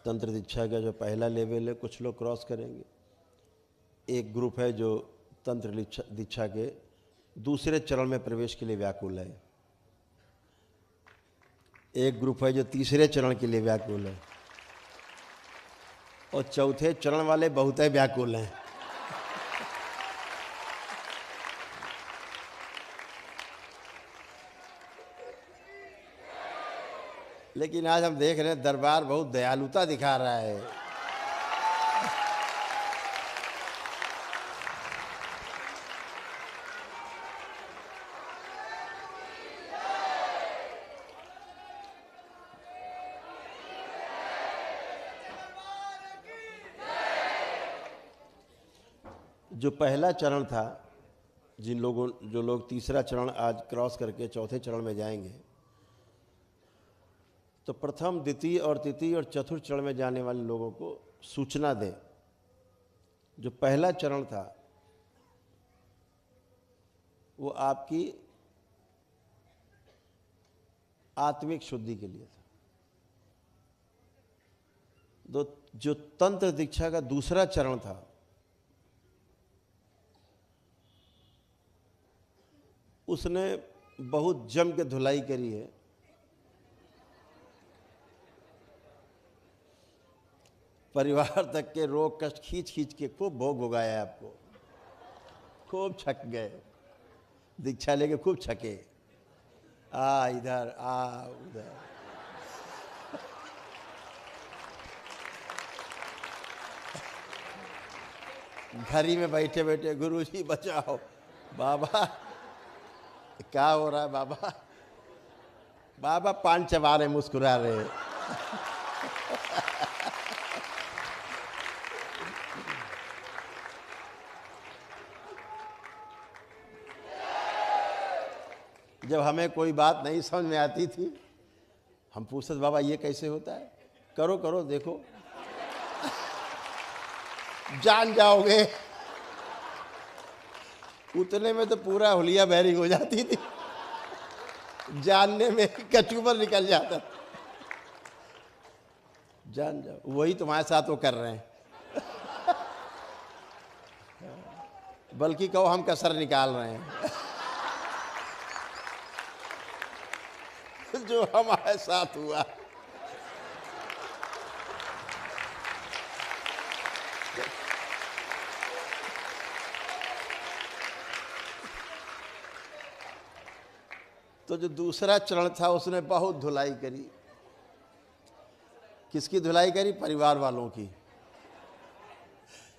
तंत्र दीक्षा का जो पहला लेवल है कुछ लोग क्रॉस करेंगे। एक ग्रुप है जो तंत्र दीक्षा के दूसरे चरण में प्रवेश के लिए व्याकुल है। एक ग्रुप है जो तीसरे चरण के लिए व्याकुल है और चौथे चरण वाले बहुत ही व्याकुल हैं। लेकिन आज हम देख रहे हैं दरबार बहुत दयालुता दिखा रहा है। जो पहला चरण था, जो लोग तीसरा चरण आज क्रॉस करके चौथे चरण में जाएंगे, तो प्रथम, द्वितीय और तृतीय और चतुर्थ चरण में जाने वाले लोगों को सूचना दें। जो पहला चरण था वो आपकी आत्मिक शुद्धि के लिए था। जो तंत्र दीक्षा का दूसरा चरण था उसने बहुत जम के धुलाई करी है। परिवार तक के रोग कष्ट खींच खींच के खूब भोग भोगाया है आपको। खूब छक गए, दीक्षा लेके खूब छके, आ इधर आ उधर। घरी में बैठे बैठे गुरुजी बचाओ, बाबा क्या हो रहा है बाबा? बाबा पान चबा रहे, मुस्कुरा रहे। जब हमें कोई बात नहीं समझ में आती थी, हम पूछते बाबा ये कैसे होता है? करो करो देखो, जान जाओगे। उतने में तो पूरा हुलिया बैरिंग हो जाती थी, जानने में कचूबर निकल जाता। जान जाओ, वही तुम्हारे साथ वो कर रहे हैं। बल्कि कहो हम कसर निकाल रहे हैं। जो हमारे साथ हुआ। तो जो दूसरा चरण था उसने बहुत धुलाई करी। किसकी धुलाई करी? परिवार वालों की।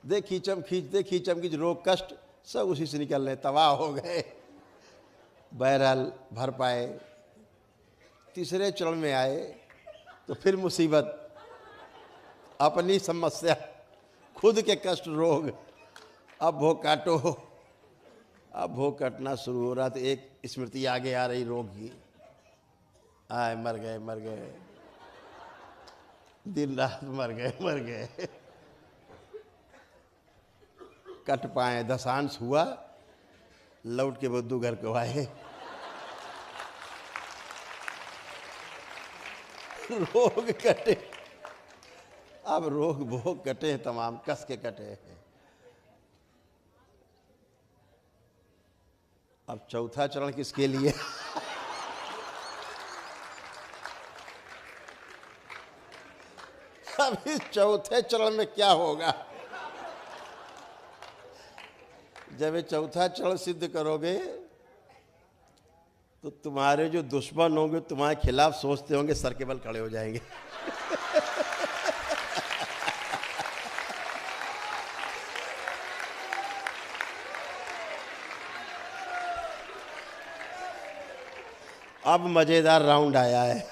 दे खींचम खींच रोग कष्ट सब उसी से निकल रहे, तबाह हो गए। बहरहाल भर पाए। तीसरे चरण में आए तो फिर मुसीबत, अपनी समस्या, खुद के कष्ट रोग। अब भोग काटो। अब भोग कटना शुरू हो रहा, तो एक स्मृति आगे आ रही रोग की। आए मर गए, दिन रात मर गए। कट पाए, दशांश हुआ, लौट के बुद्धू घर को आए। रोग कटे। अब रोग भोग कटे, तमाम कस के कटे हैं। अब चौथा चरण किसके लिए? अब इस चौथे चरण में क्या होगा? जब ये चौथा चरण सिद्ध करोगे तो तुम्हारे जो दुश्मन होंगे तुम्हारे खिलाफ सोचते होंगे, सर के बल खड़े हो जाएंगे। अब मजेदार राउंड आया है।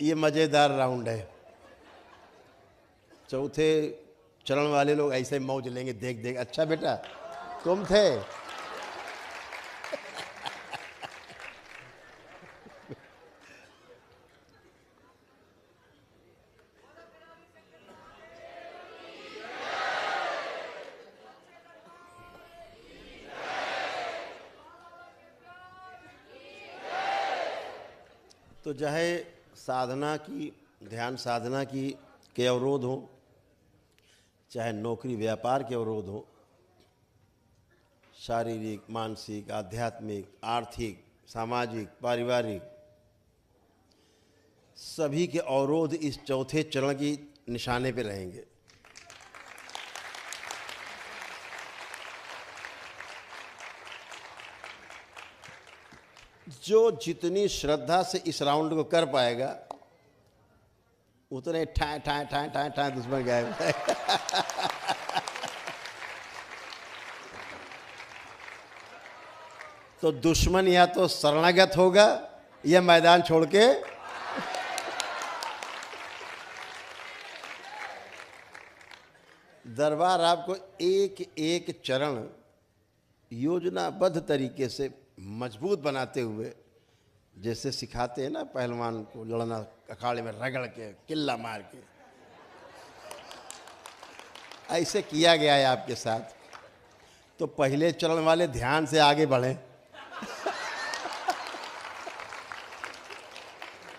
ये मजेदार राउंड है। चौथे चरण वाले लोग ऐसे मौज लेंगे, देख देख, अच्छा बेटा तुम थे। तो चाहे साधना की, ध्यान साधना की के अवरोध हो, चाहे नौकरी व्यापार के अवरोध हो, शारीरिक, मानसिक, आध्यात्मिक, आर्थिक, सामाजिक, पारिवारिक, सभी के अवरोध इस चौथे चरण की निशाने पे रहेंगे। जो जितनी श्रद्धा से इस राउंड को कर पाएगा उतने ठाए ठाए ठाए ठाए ठाए दुश्मन गायब है। तो दुश्मन या तो शरणागत होगा या मैदान छोड़ के दरबार आपको एक एक चरण योजनाबद्ध तरीके से मजबूत बनाते हुए, जैसे सिखाते हैं ना पहलवान को लड़ना, अखाड़े में रगड़ के किल्ला मार के, ऐसे किया गया है आपके साथ। तो पहले चरण वाले ध्यान से आगे बढ़ें।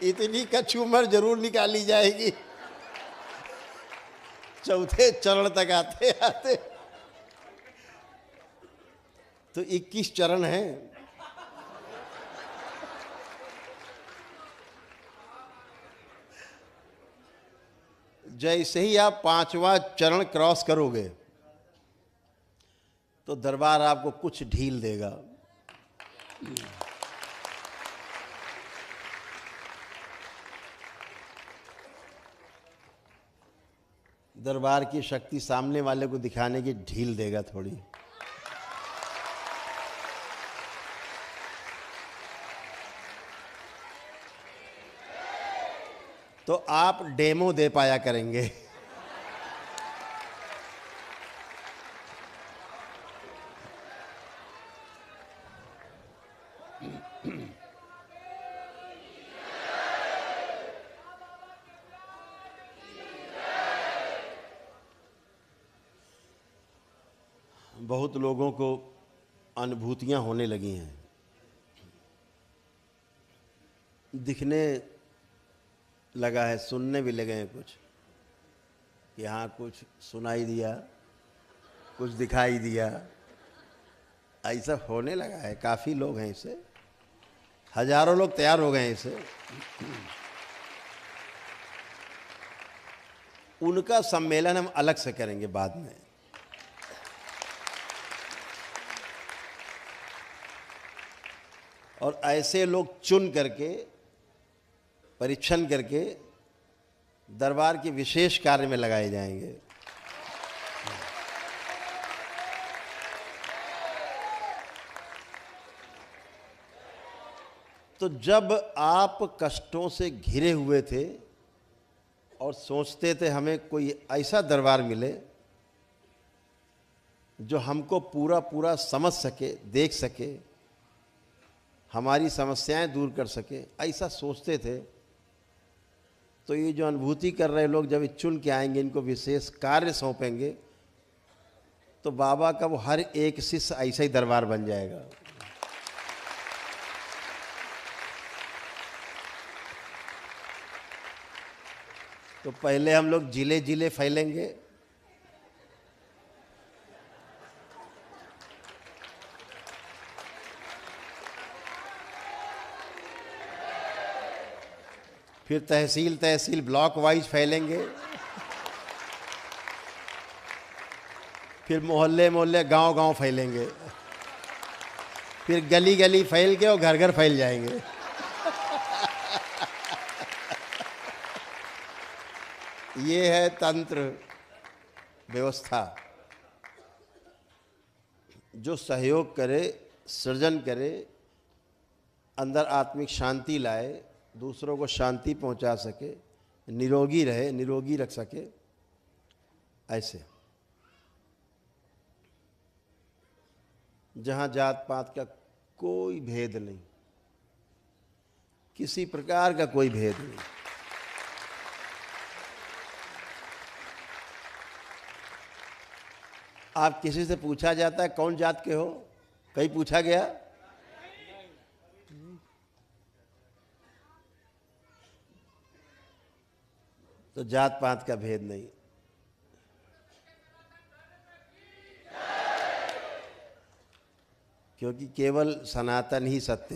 इतनी कचूमर जरूर निकाली जाएगी चौथे चरण तक आते आते। तो 21 चरण हैं। जैसे ही आप 5वां चरण क्रॉस करोगे तो दरबार आपको कुछ ढील देगा। दरबार की शक्ति सामने वाले को दिखाने की ढील देगा थोड़ी। तो आप डेमो दे पाया करेंगे। बहुत लोगों को अनुभूतियां होने लगी हैं, दिखने लगा है, सुनने भी लगे हैं कुछ। यहाँ कुछ सुनाई दिया, कुछ दिखाई दिया, ऐसा होने लगा है। काफ़ी लोग हैं इससे, हजारों लोग तैयार हो गए हैं इससे। उनका सम्मेलन हम अलग से करेंगे बाद में। और ऐसे लोग चुन करके, परीक्षण करके दरबार के विशेष कार्य में लगाए जाएंगे। तो जब आप कष्टों से घिरे हुए थे और सोचते थे हमें कोई ऐसा दरबार मिले जो हमको पूरा पूरा समझ सके, देख सके, हमारी समस्याएं दूर कर सके, ऐसा सोचते थे, तो ये जो अनुभूति कर रहे लोग जब चुन के आएंगे, इनको विशेष कार्य सौंपेंगे, तो बाबा का वो हर एक शिष्य ऐसा ही दरबार बन जाएगा। तो पहले हम लोग जिले जिले फैलेंगे, फिर तहसील तहसील ब्लॉक वाइज फैलेंगे, फिर मोहल्ले मोहल्ले गांव गांव फैलेंगे, फिर गली गली फैल के और घर घर फैल जाएंगे। ये है तंत्र व्यवस्था। जो सहयोग करे, सृजन करे, अंदर आत्मिक शांति लाए, दूसरों को शांति पहुंचा सके, निरोगी रहे, निरोगी रख सके, ऐसे। जहां जात पात का कोई भेद नहीं, किसी प्रकार का कोई भेद नहीं। आप किसी से पूछा जाता है कौन जात के हो, कहीं पूछा गया? तो जात पात का भेद नहीं। क्योंकि केवल सनातन ही सत्य है।